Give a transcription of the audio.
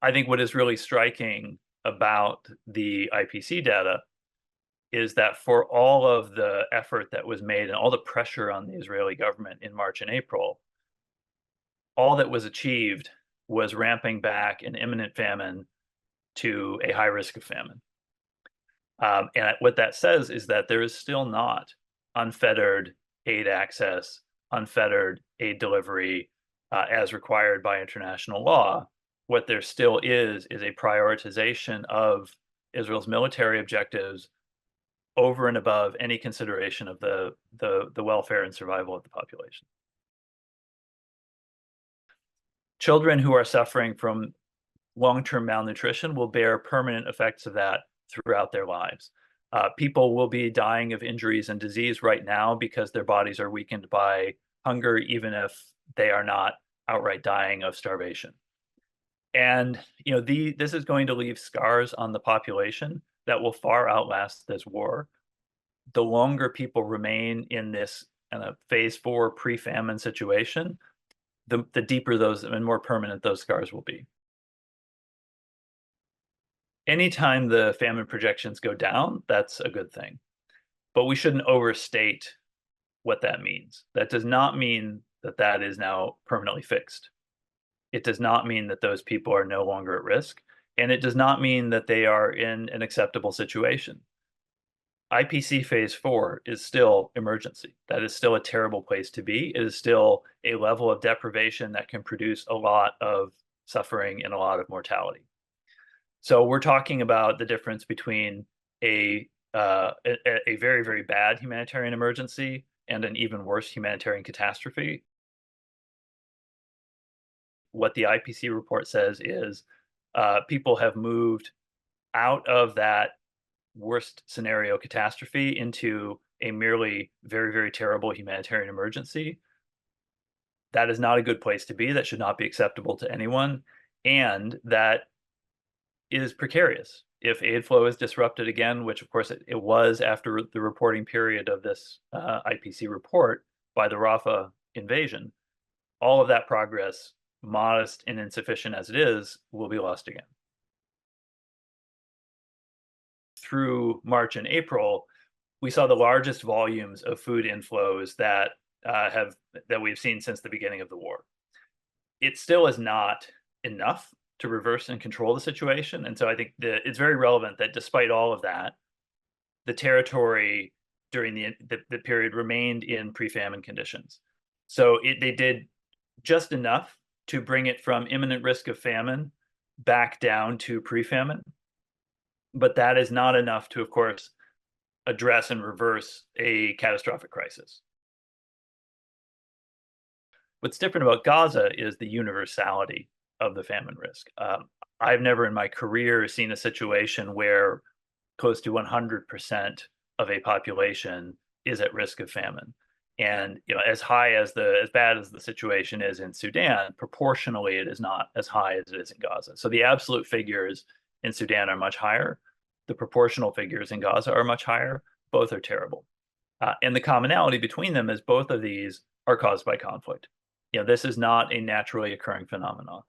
I think what is really striking about the IPC data is that for all of the effort that was made and all the pressure on the Israeli government in March and April, all that was achieved was ramping back an imminent famine to a high risk of famine. And what that says is that there is still not unfettered aid access, unfettered aid delivery as required by international law. What there still is a prioritization of Israel's military objectives over and above any consideration of the welfare and survival of the population. Children who are suffering from long-term malnutrition will bear permanent effects of that throughout their lives. People will be dying of injuries and disease right now because their bodies are weakened by hunger, even if they are not outright dying of starvation. And this is going to leave scars on the population that will far outlast this war. The longer people remain in this kind of phase 4 pre-famine situation, the deeper those and more permanent those scars will be. Anytime the famine projections go down, that's a good thing. But we shouldn't overstate what that means. That does not mean that that is now permanently fixed. It does not mean that those people are no longer at risk, and it does not mean that they are in an acceptable situation. IPC phase 4 is still emergency. That is still a terrible place to be. It is still a level of deprivation that can produce a lot of suffering and a lot of mortality. So we're talking about the difference between a very, very bad humanitarian emergency and an even worse humanitarian catastrophe. What the IPC report says is people have moved out of that worst scenario catastrophe into a merely very, very terrible humanitarian emergency. That is not a good place to be. That should not be acceptable to anyone. And that is precarious. If aid flow is disrupted again, which of course it was after the reporting period of this IPC report by the Rafah invasion, all of that progress, modest and insufficient as it is, will be lost again. Through March and April, we saw the largest volumes of food inflows that we've seen since the beginning of the war. It still is not enough to reverse and control the situation, and so I think it's very relevant that despite all of that, the territory during the period remained in pre-famine conditions. So they did just enough to bring it from imminent risk of famine back down to pre-famine. But that is not enough to, of course, address and reverse a catastrophic crisis. What's different about Gaza is the universality of the famine risk. I've never in my career seen a situation where close to 100% of a population is at risk of famine. And as bad as the situation is in Sudan, proportionally it is not as high as it is in Gaza. So the absolute figures in Sudan are much higher. The proportional figures in Gaza are much higher. Both are terrible. And the commonality between them is both of these are caused by conflict. This is not a naturally occurring phenomenon.